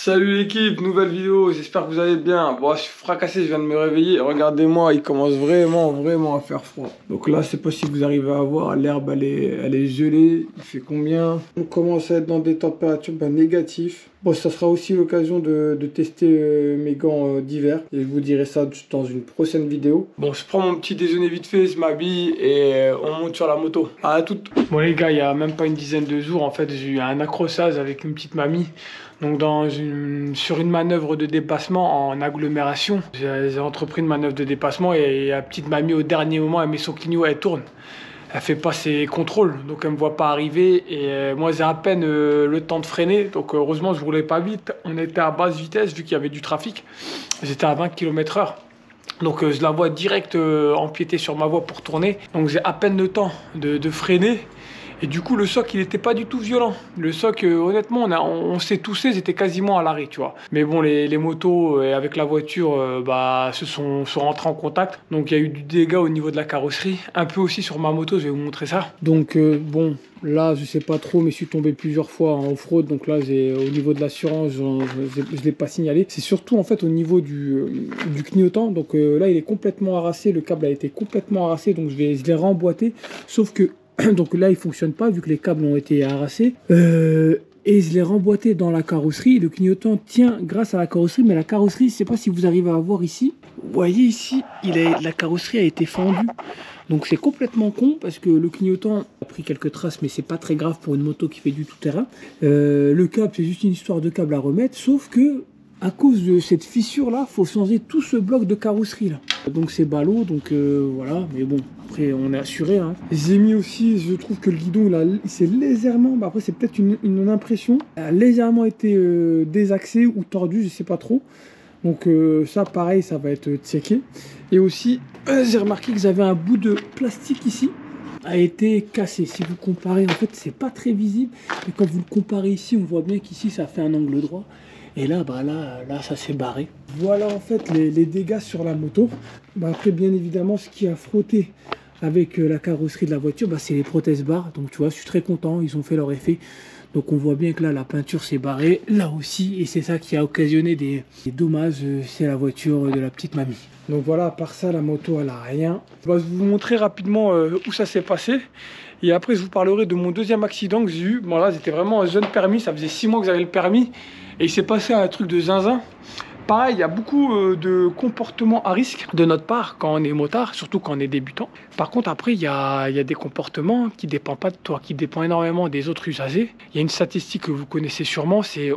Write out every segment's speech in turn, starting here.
Salut l'équipe, nouvelle vidéo, j'espère que vous allez bien. Bon, je suis fracassé, je viens de me réveiller. Regardez-moi, il commence vraiment à faire froid. Donc là, je sais pas si vous arrivez à voir, l'herbe elle est gelée. Il fait combien? On commence à être dans des températures négatives. Bon, ça sera aussi l'occasion de tester mes gants d'hiver. Et je vous dirai ça dans une prochaine vidéo. Bon, je prends mon petit déjeuner vite fait, je m'habille et on monte sur la moto. À toutes. Bon les gars, il y a même pas une dizaine de jours, en fait, j'ai eu un accrochage avec une petite mamie. Donc sur une manœuvre de dépassement en agglomération, j'ai entrepris une manœuvre de dépassement et la petite mamie au dernier moment, elle met son clignot, elle tourne. Elle fait pas ses contrôles, donc elle me voit pas arriver et moi j'ai à peine le temps de freiner. Donc heureusement je roulais pas vite, on était à basse vitesse vu qu'il y avait du trafic. J'étais à 20 km/h. Donc je la vois direct empiéter sur ma voie pour tourner. Donc j'ai à peine le temps de freiner. Et du coup, le choc, il n'était pas du tout violent. Le choc, honnêtement, on s'est toussé, j'étais quasiment à l'arrêt, tu vois. Mais bon, les motos avec la voiture, sont rentrés en contact. Donc, il y a eu du dégât au niveau de la carrosserie. Un peu aussi sur ma moto, je vais vous montrer ça. Donc, bon, là, je sais pas trop, mais je suis tombé plusieurs fois en off-road. Donc là, au niveau de l'assurance, je ne l'ai pas signalé. C'est surtout, en fait, au niveau du clignotant. Donc là, il est complètement harassé. Le câble a été complètement harassé. Donc, je l'ai remboîté. Sauf que donc là il fonctionne pas vu que les câbles ont été harassés et je l'ai remboîté dans la carrosserie. Le clignotant tient grâce à la carrosserie, mais la carrosserie, je sais pas si vous arrivez à voir ici, vous voyez ici la carrosserie a été fendue, donc c'est complètement con parce que le clignotant a pris quelques traces, mais c'est pas très grave pour une moto qui fait du tout-terrain. Le câble, c'est juste une histoire de câble à remettre, sauf que à cause de cette fissure là, faut changer tout ce bloc de carrosserie là. Donc c'est ballot, donc voilà, mais bon, après on est assuré. Hein. J'ai mis aussi, je trouve que le guidon il s'est légèrement, après c'est peut-être une impression, il a légèrement été désaxé ou tordu, je sais pas trop. Donc ça pareil, ça va être checké. Et aussi, j'ai remarqué que j'avais un bout de plastique ici, a été cassé. Si vous comparez, en fait c'est pas très visible, mais quand vous le comparez ici, on voit bien qu'ici ça fait un angle droit. Et là, là, ça s'est barré. Voilà en fait les dégâts sur la moto. Après, bien évidemment, ce qui a frotté avec la carrosserie de la voiture, c'est les prothèses barres. Donc tu vois, je suis très content, ils ont fait leur effet. Donc on voit bien que là, la peinture s'est barrée. Là aussi, et c'est ça qui a occasionné des dommages. C'est la voiture de la petite mamie. Donc voilà, à part ça, la moto, elle a rien. Je vais vous montrer rapidement où ça s'est passé. Et après, je vous parlerai de mon deuxième accident que j'ai eu. Bon là, j'étais vraiment un jeune permis. Ça faisait 6 mois que j'avais le permis. Et il s'est passé un truc de zinzin. Pareil, il y a beaucoup de comportements à risque de notre part quand on est motard, surtout quand on est débutant. Par contre, après, il y a des comportements qui ne dépendent pas de toi, qui dépendent énormément des autres usagers. Il y a une statistique que vous connaissez sûrement, c'est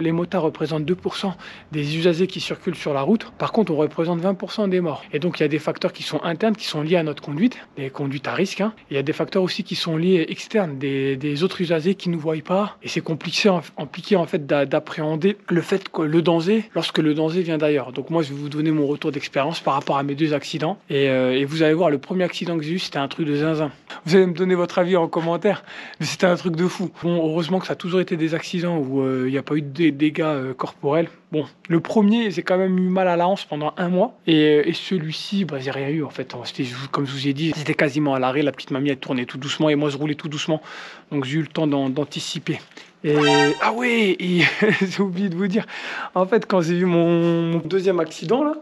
les motards représentent 2% des usagers qui circulent sur la route. Par contre, on représente 20% des morts. Et donc, il y a des facteurs qui sont internes, qui sont liés à notre conduite, des conduites à risque. Hein. Il y a des facteurs aussi qui sont liés externes, des autres usagers qui ne nous voient pas. Et c'est compliqué en fait d'appréhender le fait que le danger, lorsque le danger vient d'ailleurs. Donc moi, je vais vous donner mon retour d'expérience par rapport à mes deux accidents. Et vous allez voir, le premier accident que j'ai eu, c'était un truc de zinzin. Vous allez me donner votre avis en commentaire, mais c'était un truc de fou. Bon, heureusement que ça a toujours été des accidents où il n'y a pas eu de dégâts corporels. Bon, le premier, j'ai quand même eu mal à la hanche pendant 1 mois. Et celui-ci, j'ai rien eu en fait. Comme je vous ai dit, j'étais quasiment à l'arrêt. La petite mamie, elle tournait tout doucement et moi, je roulais tout doucement. Donc j'ai eu le temps d'anticiper. Et ah oui, j'ai oublié de vous dire, en fait quand j'ai eu mon deuxième accident là,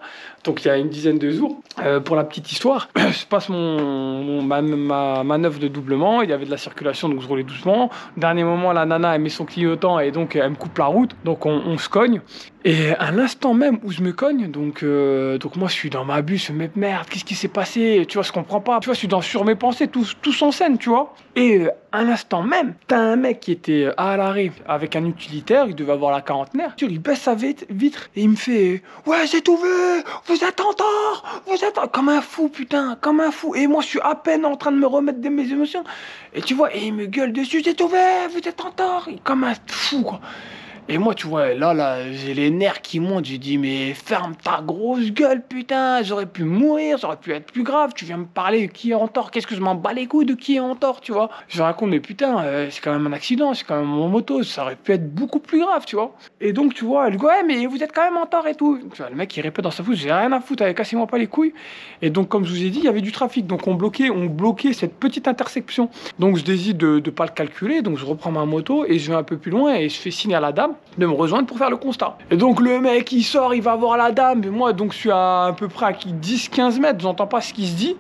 donc il y a une dizaine de jours, pour la petite histoire, je passe ma manœuvre de doublement, il y avait de la circulation donc je roulais doucement. Dernier moment la nana elle met son clignotant et donc elle me coupe la route, donc on se cogne. Et à l'instant même où je me cogne, donc moi je suis dans ma bus, je me dis merde, qu'est-ce qui s'est passé? Tu vois, je comprends pas. Tu vois, je suis sur mes pensées, tous en scène, tu vois. Et à l'instant même, t'as un mec qui était à l'arrêt avec un utilitaire, il devait avoir la quarantenaire. Il baisse sa vitre et il me fait ouais, j'ai tout vu, vous êtes en tort, vous êtes comme un fou, putain, comme un fou. Et moi je suis à peine en train de me remettre de mes émotions. Et tu vois, et il me gueule dessus, j'ai tout vu, vous êtes en tort, comme un fou, quoi. Et moi, tu vois, là, j'ai les nerfs qui montent. J'ai dit, mais ferme ta grosse gueule, putain. J'aurais pu mourir, ça aurait pu être plus grave. Tu viens me parler de qui est en tort. Qu'est-ce que je m'en bats les couilles de qui est en tort, tu vois. Je raconte, mais putain, c'est quand même un accident, c'est quand même mon moto. Ça aurait pu être beaucoup plus grave, tu vois. Et donc, tu vois, elle dit, ouais, mais vous êtes quand même en tort et tout. Tu vois, le mec, il répète dans sa foule, j'ai rien à foutre, cassez-moi pas les couilles. Et donc, comme je vous ai dit, il y avait du trafic. Donc, on bloquait cette petite intersection. Donc, je décide de pas le calculer. Donc, je reprends ma moto et je vais un peu plus loin et je fais signe à la dame. dame de me rejoindre pour faire le constat. Et donc le mec il sort, il va voir la dame, et moi donc je suis à peu près à 10-15 mètres, j'entends pas ce qu'il se dit.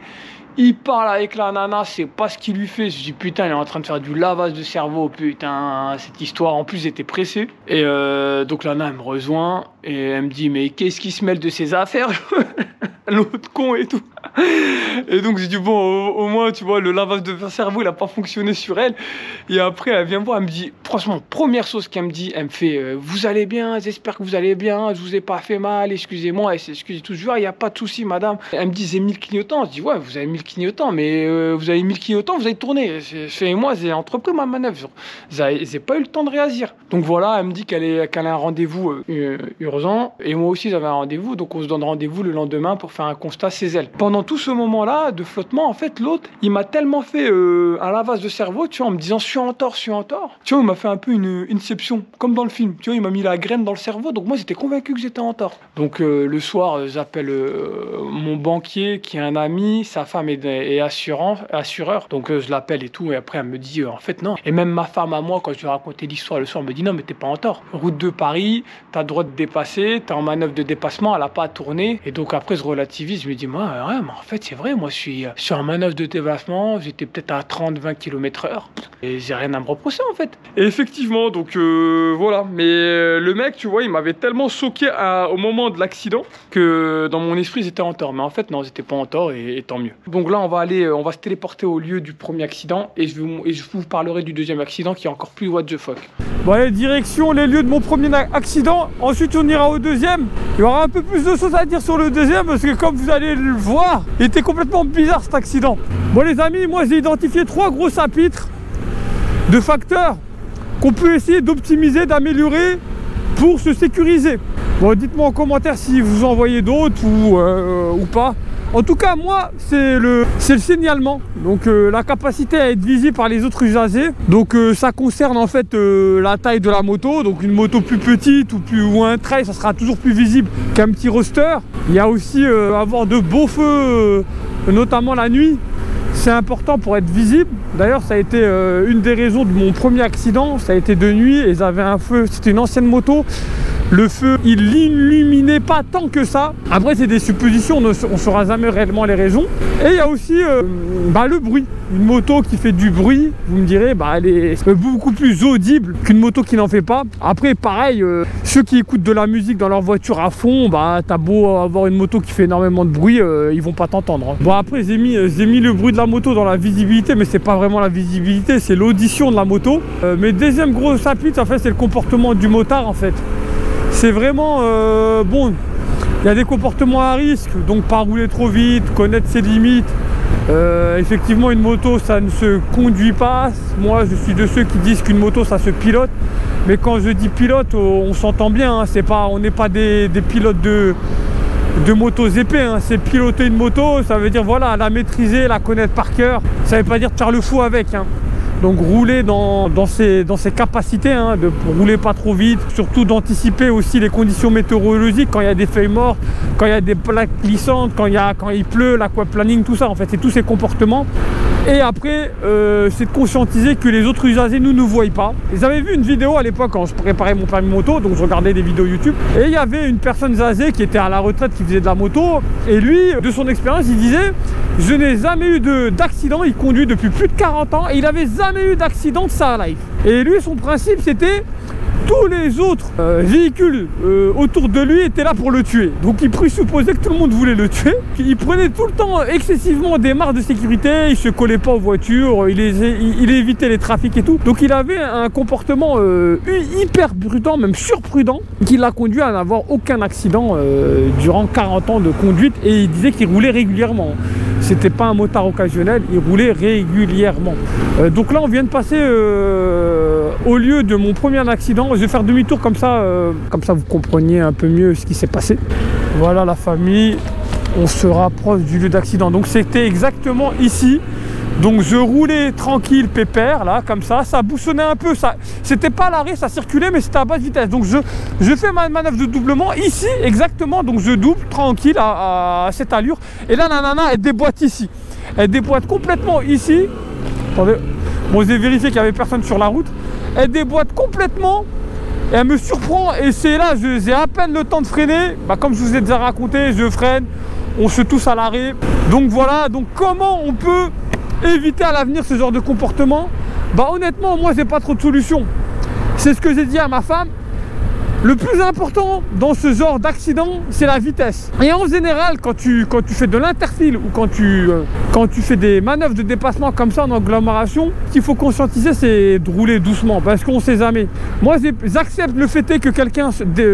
Il parle avec la nana, c'est pas ce qu'il lui fait. Je dis putain, il est en train de faire du lavage de cerveau, putain, cette histoire. En plus, j'étais pressé. Et donc la nana elle me rejoint et elle me dit mais qu'est-ce qui se mêle de ses affaires? L'autre con et tout. Et donc j'ai dit bon, au moins tu vois, le lavage de cerveau il a pas fonctionné sur elle. Et après elle vient me voir, elle me dit franchement, première chose qu'elle me dit, elle me fait vous allez bien, j'espère que vous allez bien, je vous ai pas fait mal, excusez-moi. Elle s'excuse tout, je dis il y a pas de souci madame. Elle me dit j'ai mis le clignotant. Je dis ouais, vous avez mis le clignotant, mais vous avez mis le clignotant, vous avez tourné. Je fais moi j'ai entrepris ma manœuvre, j'ai pas eu le temps de réagir. Donc voilà, elle me dit qu'elle a un rendez-vous urgent, et moi aussi j'avais un rendez-vous, donc on se donne rendez-vous le lendemain pour faire un constat chez elle. Pendant tout ce moment-là de flottement, en fait, l'autre, il m'a tellement fait un lavage de cerveau, tu vois, en me disant je suis en tort, je suis en tort. Tu vois, il m'a fait un peu une inception, comme dans le film. Tu vois, il m'a mis la graine dans le cerveau, donc moi j'étais convaincu que j'étais en tort. Donc le soir, j'appelle mon banquier qui est un ami, sa femme est assureur, donc je l'appelle et tout, et après elle me dit en fait non. Et même ma femme à moi, quand je lui ai raconté l'histoire le soir, elle me dit non mais t'es pas en tort. Route de Paris, t'as le droit de dépasser, t'es en manœuvre de dépassement, elle a pas à tourner. Et donc après je relativise, je me dis moi ouais, mais en fait c'est vrai, moi je suis en manœuvre de dépassement, j'étais peut-être à 30-20 km/h et j'ai rien à me reprocher en fait. Et effectivement, donc voilà, mais le mec, tu vois, il m'avait tellement choqué au moment de l'accident que dans mon esprit j'étais en tort, mais en fait non, j'étais pas en tort, et tant mieux. Donc là on va se téléporter au lieu du premier accident, et je vous parlerai du deuxième accident qui est encore plus what the fuck. Bon allez, direction les lieux de mon premier accident, ensuite on ira au deuxième. Il y aura un peu plus de choses à dire sur le deuxième, parce que comme vous allez le voir, il était complètement bizarre cet accident. Bon les amis, moi j'ai identifié 3 gros chapitres de facteurs qu'on peut essayer d'optimiser, d'améliorer pour se sécuriser. Bon, dites-moi en commentaire si vous en voyez d'autres ou pas. En tout cas, moi, c'est le signalement, donc la capacité à être visible par les autres usagers. Donc ça concerne en fait la taille de la moto. Donc une moto plus petite ou un trail, ça sera toujours plus visible qu'un petit roadster. Il y a aussi avoir de beaux feux, notamment la nuit. C'est important pour être visible. D'ailleurs, ça a été une des raisons de mon premier accident. Ça a été de nuit et ils avaient un feu. C'était une ancienne moto. Le feu, il n'illuminait pas tant que ça. Après, c'est des suppositions, on ne saura jamais réellement les raisons. Et il y a aussi le bruit. Une moto qui fait du bruit, vous me direz, elle est beaucoup plus audible qu'une moto qui n'en fait pas. Après, pareil, ceux qui écoutent de la musique dans leur voiture à fond, t'as beau avoir une moto qui fait énormément de bruit, ils vont pas t'entendre. Bon, après, j'ai mis le bruit de la moto dans la visibilité, mais c'est pas vraiment la visibilité, c'est l'audition de la moto. Mais deuxième gros chapitre, en fait, c'est le comportement du motard, en fait. C'est vraiment bon, il y a des comportements à risque, donc pas rouler trop vite, connaître ses limites. Effectivement, une moto ça ne se conduit pas. Moi je suis de ceux qui disent qu'une moto ça se pilote, mais quand je dis pilote, on s'entend bien, hein. On n'est pas des pilotes de motos épais, hein. C'est piloter une moto, ça veut dire voilà, la maîtriser, la connaître par cœur. Ça veut pas dire faire le fou avec, hein. Donc rouler dans ses capacités, hein, de rouler pas trop vite, surtout d'anticiper aussi les conditions météorologiques, quand il y a des feuilles mortes, quand il y a des plaques glissantes, quand il pleut, l'aquaplaning, tout ça en fait, c'est tous ces comportements. Et après, c'est de conscientiser que les autres usagers nous ne voient pas. J'avais vu une vidéo à l'époque quand je préparais mon permis moto, donc je regardais des vidéos YouTube, et il y avait une personne âgée qui était à la retraite, qui faisait de la moto, et lui, de son expérience, il disait « Je n'ai jamais eu d'accident, il conduit depuis plus de 40 ans, et il n'avait jamais eu d'accident de sa life. » Et lui, son principe, c'était tous les autres véhicules autour de lui étaient là pour le tuer. Donc il présupposait que tout le monde voulait le tuer. Il prenait tout le temps excessivement des marques de sécurité, il se collait pas aux voitures, il évitait les trafics et tout. Donc il avait un comportement hyper prudent, même surprudent, qui l'a conduit à n'avoir aucun accident durant 40 ans de conduite, et il disait qu'il roulait régulièrement. C'était pas un motard occasionnel, il roulait régulièrement. Donc là on vient de passer au lieu de mon premier accident. Je vais faire demi-tour comme ça vous compreniez un peu mieux ce qui s'est passé. Voilà la famille, on se rapproche du lieu d'accident. Donc c'était exactement ici. Donc je roulais tranquille, pépère, là, comme ça boussonnait un peu, c'était pas à l'arrêt, ça circulait, mais c'était à basse vitesse. Donc je fais ma manœuvre de doublement ici, exactement, donc je double tranquille à cette allure. Et là, la nana, elle déboîte ici. Elle déboîte complètement ici. Attendez, bon, j'ai vérifié qu'il n'y avait personne sur la route. Elle déboîte complètement et elle me surprend et c'est là, j'ai à peine le temps de freiner. Bah, comme je vous ai déjà raconté, je freine, on se touche à l'arrêt. Donc voilà, donc comment on peut éviter à l'avenir ce genre de comportement? Bah honnêtement, moi j'ai pas trop de solution. C'est ce que j'ai dit à ma femme. Le plus important dans ce genre d'accident, c'est la vitesse. Et en général, quand tu fais de l'interfile ou quand tu fais des manœuvres de dépassement comme ça en agglomération, ce qu'il faut conscientiser, c'est de rouler doucement parce qu'on ne sait jamais. Moi, j'accepte le fait que quelqu'un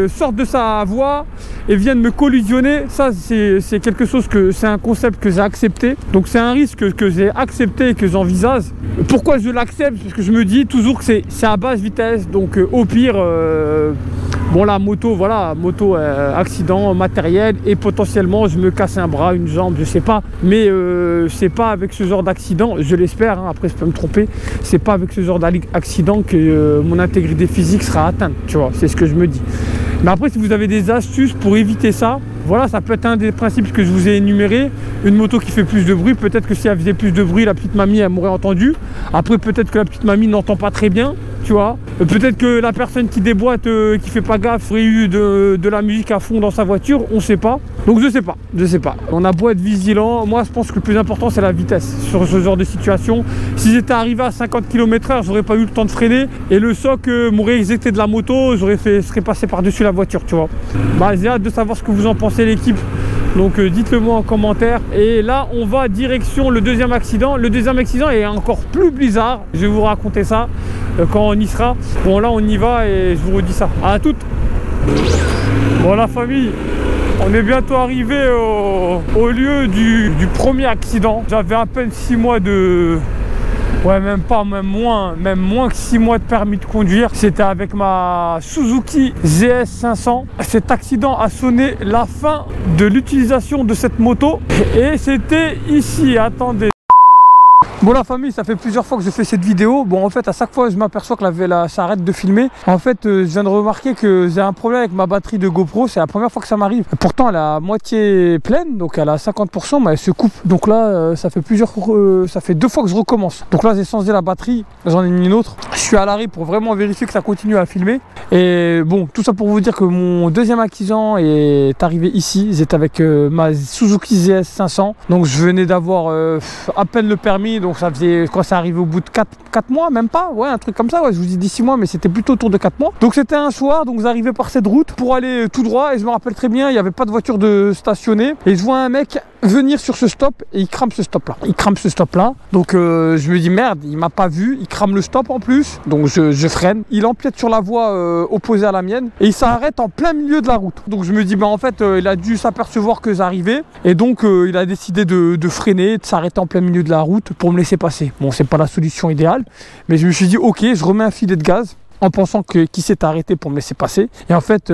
sorte de sa voie et vienne me collisionner. Ça, c'est quelque chose c'est un concept que j'ai accepté. Donc, c'est un risque que j'ai accepté et que j'envisage. Pourquoi je l'accepte? Parce que je me dis toujours que c'est à basse vitesse. Donc, au pire... bon, la moto, voilà, accident matériel et potentiellement je me casse un bras, une jambe, je sais pas. Mais c'est pas avec ce genre d'accident, je l'espère, hein, après je peux me tromper, c'est pas avec ce genre d'accident que mon intégrité physique sera atteinte, tu vois, c'est ce que je me dis. Mais après, si vous avez des astuces pour éviter ça, voilà, ça peut être un des principes que je vous ai énuméré. Une moto qui fait plus de bruit, peut-être que si elle faisait plus de bruit, la petite mamie, elle m'aurait entendu. Après, peut-être que la petite mamie n'entend pas très bien, tu vois. Peut-être que la personne qui déboîte, qui fait pas gaffe, aurait eu de la musique à fond dans sa voiture, on sait pas. Donc je sais pas. On a beau être vigilant, moi je pense que le plus important c'est la vitesse sur ce genre de situation. Si j'étais arrivé à 50 km/h, j'aurais pas eu le temps de freiner et le soc m'aurait éjecté de la moto, serais passé par-dessus la voiture, tu vois. Bah, j'ai hâte de savoir ce que vous en pensez, l'équipe. Donc dites-le moi en commentaire. Et là on va direction le deuxième accident. Le deuxième accident est encore plus bizarre. Je vais vous raconter ça quand on y sera. Bon, là on y va et je vous redis ça. À toutes. Bon, la famille, on est bientôt arrivé au lieu du premier accident. J'avais à peine 6 mois de... Ouais, même moins que 6 mois de permis de conduire. C'était avec ma Suzuki GS 500. Cet accident a sonné la fin de l'utilisation de cette moto. Et c'était ici, attendez. Bon, la famille, ça fait plusieurs fois que je fais cette vidéo. Bon, en fait, à chaque fois, je m'aperçois que ça arrête de filmer. En fait, je viens de remarquer que j'ai un problème avec ma batterie de GoPro. C'est la première fois que ça m'arrive. Pourtant, elle est à moitié pleine, donc elle est à 50%, mais elle se coupe. Donc là, ça fait 2 fois que je recommence. Donc là, j'ai changé la batterie, j'en ai mis une autre. Je suis à l'arrêt pour vraiment vérifier que ça continue à filmer. Et bon, tout ça pour vous dire que mon deuxième accident est arrivé ici. J'étais avec ma Suzuki GS 500. Donc je venais d'avoir à peine le permis. Donc ça faisait, quand c'est arrivé au bout de 4 mois, même pas, ouais, un truc comme ça, ouais, je vous dis 6 mois, mais c'était plutôt autour de 4 mois. Donc c'était un soir, donc j'arrivais par cette route pour aller tout droit, et je me rappelle très bien, il n'y avait pas de voiture de stationnée, et je vois un mec venir sur ce stop, et il crame ce stop là. Donc je me dis merde, il m'a pas vu, il crame le stop en plus, donc je freine, il empiète sur la voie opposée à la mienne, et il s'arrête en plein milieu de la route. Donc je me dis, bah en fait, il a dû s'apercevoir que j'arrivais, et donc il a décidé de freiner, de s'arrêter en plein milieu de la route pour me laisser passer. Bon, c'est pas la solution idéale, mais je me suis dit ok, je remets un filet de gaz en pensant qu'il s'est arrêté pour me laisser passer, et en fait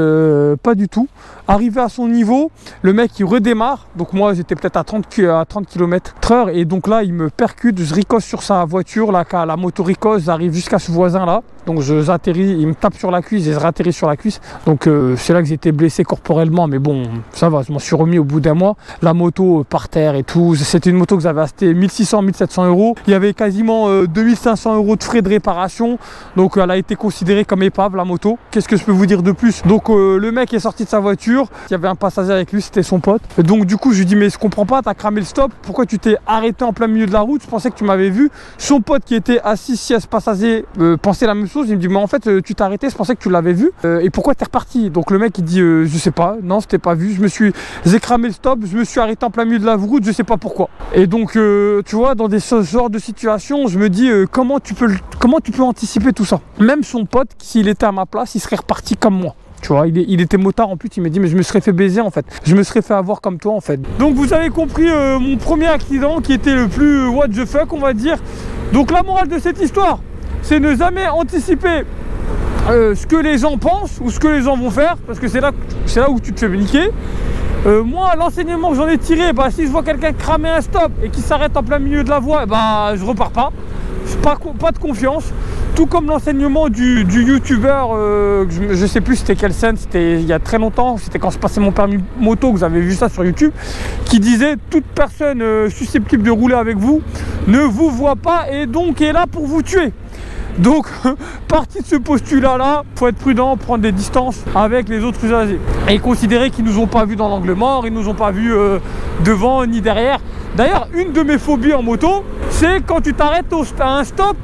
pas du tout. Arrivé à son niveau, le mec il redémarre, donc moi j'étais peut-être à 30 km/h, et donc là il me percute, je ricoche sur sa voiture, la moto ricoche, j'arrive jusqu'à ce voisin là, donc j'atterris, il me tape sur la cuisse et je ratterris sur la cuisse, donc c'est là que j'ai été blessé corporellement, mais bon ça va, je m'en suis remis au bout d'un mois. La moto par terre et tout, c'était une moto que j'avais achetée 1600-1700 euros, il y avait quasiment 2500 euros de frais de réparation, donc elle a été considérée comme épave la moto. Qu'est-ce que je peux vous dire de plus? Donc le mec est sorti de sa voiture, il y avait un passager avec lui, c'était son pote, et donc du coup je lui dis mais je comprends pas, t'as cramé le stop, pourquoi tu t'es arrêté en plein milieu de la route? Je pensais que tu m'avais vu. Son pote qui était assis siège passager pensait la même chose, il me dit mais en fait tu t'es arrêté, je pensais que tu l'avais vu, et pourquoi t'es reparti? Donc le mec il dit je sais pas, non c'était pas vu, j'ai cramé le stop, je me suis arrêté en plein milieu de la route, je sais pas pourquoi. Et donc tu vois, dans ce genre de situation, je me dis comment tu peux anticiper tout ça? Même son pote, s'il était à ma place, il serait reparti comme moi. Tu vois, il était motard en plus, il m'a dit mais je me serais fait baiser en fait, je me serais fait avoir comme toi en fait. Donc vous avez compris mon premier accident qui était le plus what the fuck on va dire. Donc la morale de cette histoire, c'est ne jamais anticiper ce que les gens pensent ou ce que les gens vont faire, parce que c'est là où tu te fais niquer. Moi, l'enseignement que j'en ai tiré, bah, si je vois quelqu'un cramer un stop et qui s'arrête en plein milieu de la voie, bah, je repars pas. Pas de confiance. Tout comme l'enseignement du youtubeur, je sais plus c'était quelle scène, c'était il y a très longtemps, c'était quand je passais mon permis moto que j'avais vu ça sur YouTube, qui disait toute personne susceptible de rouler avec vous ne vous voit pas et donc est là pour vous tuer. Donc, parti de ce postulat-là, faut être prudent, prendre des distances avec les autres usagers. Et considérer qu'ils nous ont pas vus dans l'angle mort, ils nous ont pas vus devant ni derrière. D'ailleurs, une de mes phobies en moto, c'est quand tu t'arrêtes à un stop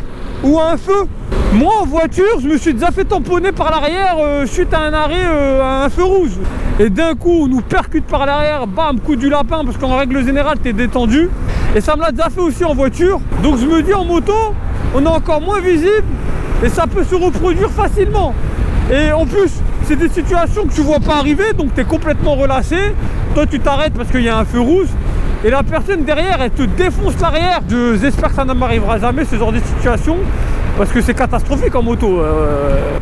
ou à un feu. Moi, en voiture, je me suis déjà fait tamponner par l'arrière suite à un arrêt à un feu rouge. Et d'un coup, on nous percute par l'arrière, bam, coup du lapin, parce qu'en règle générale, t'es détendu. Et ça me l'a déjà fait aussi en voiture. Donc je me dis, en moto, on est encore moins visible et ça peut se reproduire facilement. Et en plus, c'est des situations que tu vois pas arriver, donc tu es complètement relâché. Toi, tu t'arrêtes parce qu'il y a un feu rouge. Et la personne derrière, elle te défonce l'arrière. J'espère que ça ne m'arrivera jamais, ce genre de situation. Parce que c'est catastrophique en moto.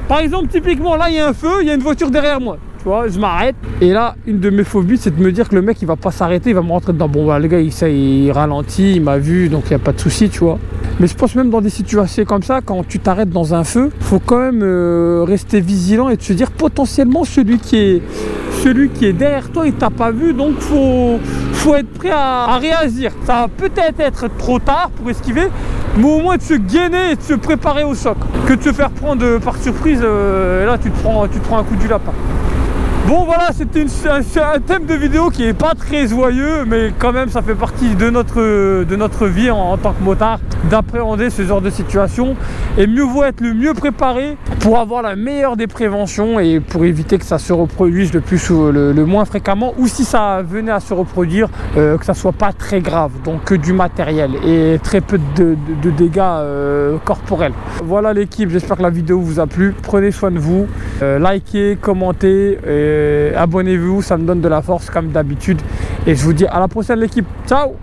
Par exemple, typiquement, là, il y a un feu, il y a une voiture derrière moi. Tu vois, je m'arrête. Et là, une de mes phobies, c'est de me dire que le mec, il va pas s'arrêter, il va me rentrer dedans. Bon, bah, le gars, il ralentit, il m'a vu, donc il n'y a pas de souci, tu vois. Mais je pense même dans des situations comme ça, quand tu t'arrêtes dans un feu, faut quand même rester vigilant et te dire potentiellement celui qui est derrière toi, il t'a pas vu, donc faut être prêt à réagir. Ça va peut-être être trop tard pour esquiver, mais au moins de se gainer et de se préparer au choc, que de se faire prendre par surprise. Et là, tu te prends un coup du lapin. Bon voilà, c'était un thème de vidéo qui est pas très joyeux, mais quand même ça fait partie de notre vie en tant que motard, d'appréhender ce genre de situation. Et mieux vaut être le mieux préparé pour avoir la meilleure des préventions et pour éviter que ça se reproduise le moins fréquemment, ou si ça venait à se reproduire, que ça soit pas très grave, donc que du matériel et très peu de dégâts corporels. Voilà l'équipe, j'espère que la vidéo vous a plu. Prenez soin de vous, likez, commentez et abonnez-vous, ça me donne de la force comme d'habitude. Et je vous dis à la prochaine l'équipe. Ciao.